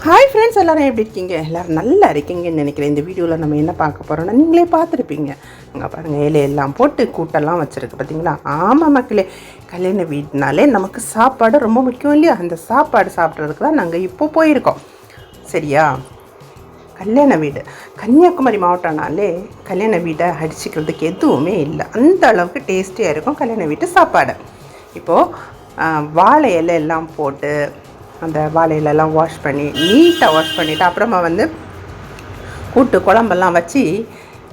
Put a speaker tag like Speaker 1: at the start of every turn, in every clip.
Speaker 1: Hi friends, எல்லோரும் எப்படி இருக்கீங்க? எல்லோரும் நல்லா இருக்கீங்கன்னு நினைக்கிறேன். இந்த வீடியோவில் நம்ம என்ன பார்க்க போகிறோம்னா, நீங்களே பார்த்துருப்பீங்க. அங்கே பாருங்கள், இலையெல்லாம் போட்டு கூட்டெல்லாம் வச்சுருக்கு பார்த்தீங்களா? ஆமாம் மக்களே, கல்யாண வீடுனாலே நமக்கு சாப்பாடு ரொம்ப முக்கியம் இல்லையா? அந்த சாப்பாடு சாப்பிட்றதுக்கு தான் நாங்கள் இப்போ போயிருக்கோம். சரியா? கல்யாண வீடு கன்னியாகுமரி மாவட்டம்னாலே கல்யாண வீடை அடிச்சிக்கிறதுக்கு எதுவுமே இல்லை. அந்த அளவுக்கு டேஸ்டியாக இருக்கும் கல்யாண வீட்டு சாப்பாடு. இப்போது வாழை இலையெல்லாம் போட்டு அந்த வாழையிலெல்லாம் வாஷ் பண்ணி நீட்டாக வாஷ் பண்ணிவிட்டு அப்புறமா கூட்டு குழம்பெல்லாம் வச்சு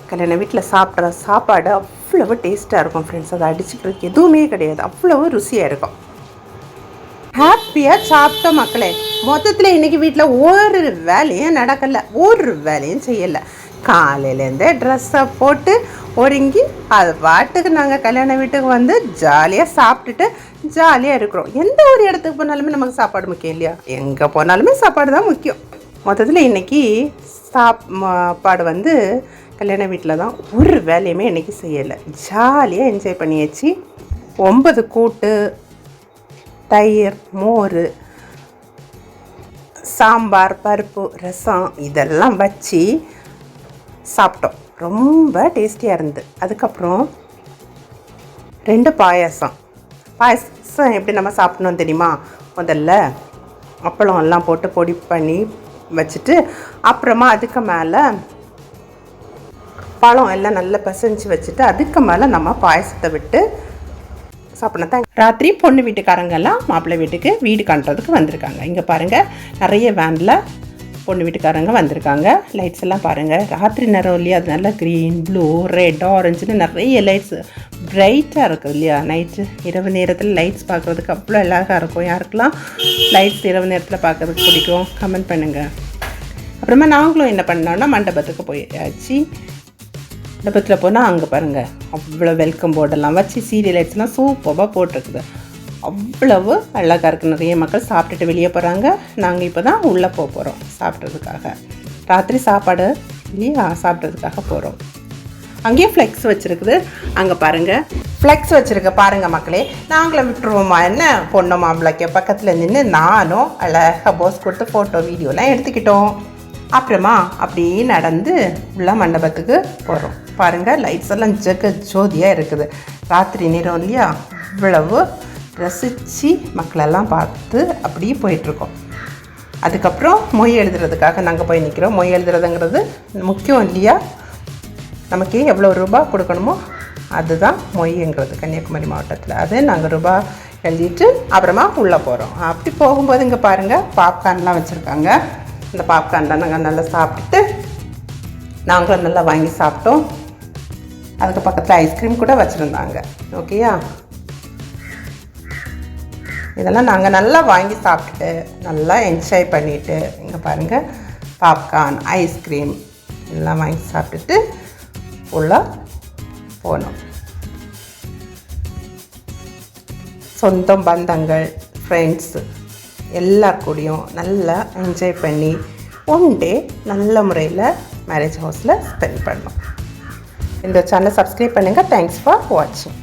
Speaker 1: கல்யாண வீட்டில் சாப்பிட்ற சாப்பாடு அவ்வளவு டேஸ்ட்டாக இருக்கும் ஃப்ரெண்ட்ஸ். அதை அடிச்சுக்கிறதுக்கு எதுவுமே கிடையாது, அவ்வளவு ருசியாக இருக்கும். ஹாப்பியாக சாப்பிட்டோம் மக்களே. மொத்தத்தில் இன்றைக்கி வீட்டில் ஒரு வேலையும் நடக்கலை, ஒரு வேலையும் செய்யலை. காலையிலேருந்தே ட்ரெஸ்ஸை போட்டு ஒருங்கி அது பாட்டுக்கு நாங்கள் கல்யாண வீட்டுக்கு ஜாலியாக சாப்பிட்டுட்டு ஜாலியாக இருக்கிறோம். எந்த ஒரு இடத்துக்கு போனாலுமே நமக்கு சாப்பாடு முக்கியம் இல்லையா? எங்கே போனாலுமே சாப்பாடு தான் முக்கியம். மொத்தத்தில் இன்றைக்கி சாப்பாடு கல்யாண வீட்டில் தான் ஒரு வேலையுமே இன்றைக்கி செய்யலை. ஜாலியாக என்ஜாய் பண்ணியாச்சு. 9 கூட்டு, தயிர், மோர், சாம்பார், பருப்பு, ரசம் இதெல்லாம் வச்சு சாப்பிட்டோம். ரொம்ப டேஸ்டியாக இருந்தது. அதுக்கப்புறம் 2 பாயாசம் எப்படி நம்ம சாப்பிடணும் தெரியுமா? முதல்ல அப்பளம் எல்லாம் போட்டு பொடி பண்ணி வச்சுட்டு அப்புறமா அதுக்கு மேலே பழம் எல்லாம் நல்லா பிசைஞ்சு வச்சுட்டு அதுக்கு மேலே நம்ம பாயசத்தை விட்டு சாப்பிடணும் தான். ராத்திரி பொண்ணு வீட்டுக்காரங்கெல்லாம் மாப்பிள்ளை வீட்டுக்கு வீடு காண்றதுக்கு வந்திருக்காங்க. இங்கே பாருங்கள், நிறைய வேனில் பொண்ணு வீட்டுக்காரங்க வந்திருக்காங்க. லைட்ஸ் எல்லாம் பாருங்கள், ராத்திரி நேரம் இல்லையா? அது நல்லா க்ரீன், ப்ளூ, ரெட், ஆரஞ்சுன்னு நிறைய லைட்ஸ் பிரைட்டாக இருக்குது இல்லையா? நைட்டு இரவு நேரத்தில் லைட்ஸ் பார்க்குறதுக்கு அவ்வளோ அழகாக இருக்கும். யாருக்கெல்லாம் லைட்ஸ் இரவு நேரத்தில் பார்க்குறதுக்கு பிடிக்கும் கமெண்ட் பண்ணுங்கள். அப்புறமா நாங்களும் என்ன பண்ணோன்னா மண்டபத்துக்கு போயாச்சு. மண்டபத்தில் போனால் அங்கே பாருங்கள், அவ்வளோ வெல்கம் போர்டெல்லாம் வச்சு சீரியல் லைட்ஸ்லாம் சூப்பராக போட்டிருக்குது. அவ்வளவு அழகாக இருக்குது. நிறைய மக்கள் சாப்பிட்டுட்டு வெளியே போகிறாங்க. நாங்கள் இப்போ தான் உள்ளே போகிறோம் சாப்பிட்றதுக்காக. ராத்திரி சாப்பாடு இல்லையா, சாப்பிட்றதுக்காக போகிறோம். அங்கேயே ஃப்ளெக்ஸ் வச்சுருக்குது. அங்கே பாருங்கள், ஃப்ளெக்ஸ் வச்சுருக்க பாருங்கள் மக்களே. நாங்களும் விட்டுருவோமா என்ன? பொண்ணு மாப்பிள்ளைக்கு பக்கத்தில் நின்று நானும் அழகாக போஸ் கொடுத்து ஃபோட்டோ வீடியோலாம் எடுத்துக்கிட்டோம். அப்புறமா அப்படியே நடந்து உள்ள மண்டபத்துக்கு போகிறோம். பாருங்கள், லைட்ஸ் எல்லாம் ஜெக ஜோதியாக இருக்குது. ராத்திரி நேரம் இல்லையா? இவ்வளவு ரசித்து மக்களெல்லாம் பார்த்து அப்படியே போயிட்டுருக்கோம். அதுக்கப்புறம் மொய் எழுதுறதுக்காக நாங்கள் போய் நிற்கிறோம். மொய் எழுதுறதுங்கிறது முக்கியம் இல்லையா? நமக்கு எவ்வளோ ரூபா கொடுக்கணுமோ அதுதான் மொய்ங்கிறது கன்னியாகுமரி மாவட்டத்தில். அது நாங்கள் ரூபா எழுதிட்டு அப்புறமா உள்ளே போகிறோம். அப்படி போகும்போது இங்கே பாருங்கள், பாப்கார்ன்லாம் வச்சுருக்காங்க. இந்த பாப்கார்ன்லாம் நாங்கள் நல்லா சாப்பிட்டுட்டு நாங்களும் நல்லா வாங்கி சாப்பிட்டோம். அதுக்கு பக்கத்தில் ஐஸ்கிரீம் கூட வச்சுருந்தாங்க. ஓகேயா? இதெல்லாம் நாங்கள் நல்லா வாங்கி சாப்பிட்டுட்டு நல்லா என்ஜாய் பண்ணிவிட்டு இங்கே பாருங்கள், பாப்கார்ன், ஐஸ்கிரீம் எல்லாம் வாங்கி சாப்பிட்டுட்டு உள்ளே போனோம். சொந்தம் பந்தங்கள், ஃப்ரெண்ட்ஸு எல்லார் கூடயும் நல்லா என்ஜாய் பண்ணி 1 டே நல்ல முறையில் மேரேஜ் ஹவுஸில் ஸ்பெண்ட் பண்ணோம். இந்த சேனலை சப்ஸ்கிரைப் பண்ணுங்கள். தேங்க்ஸ் ஃபார் வாட்சிங்.